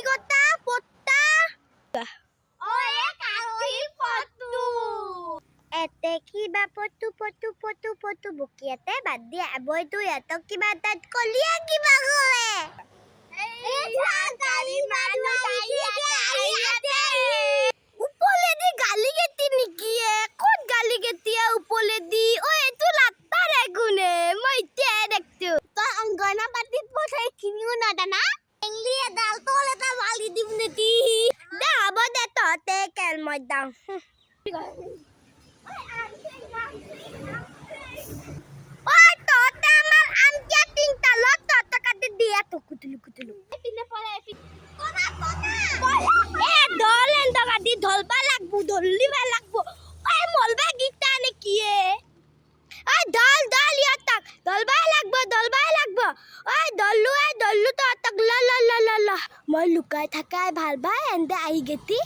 গতা পত্তা way কালি পটু এতে কিবা পটু পটু পটু পটু বকিয়াতে বাদ দিয়ে আবইটো এতক কিবা তাত কলিয়া কিবা কলে এই গাড়ি মানুহ আইয়াতে উপলে দি গালি গেতি নিকি কোন গালি গেতিয়া উপলে দি ও এতু লাত্তারে গুনে মই তে দেখতো তো অঙ্গনা পাতিত পছাই কিনিও না দানা এংলিয়ে ডাল তোলে তা বালি দিম নেতি দে হব দে ততে কেল মই দাও ওই ততে আমার আম কে তিনটা লত তত কাটে দিয়া তো কুতুলু পিনে পড়ে কোনা এ দলেন তো গাদি ধলবা লাগবো ধললিবা লাগবো ওই মলবা গিতা নে কিয়ে ওই দল ইয়াতক দলবা লাগবো ওই দল্লু তো তক ল মই লুকাই থাকাই ভাল ভাই এন্ডে আই গেতি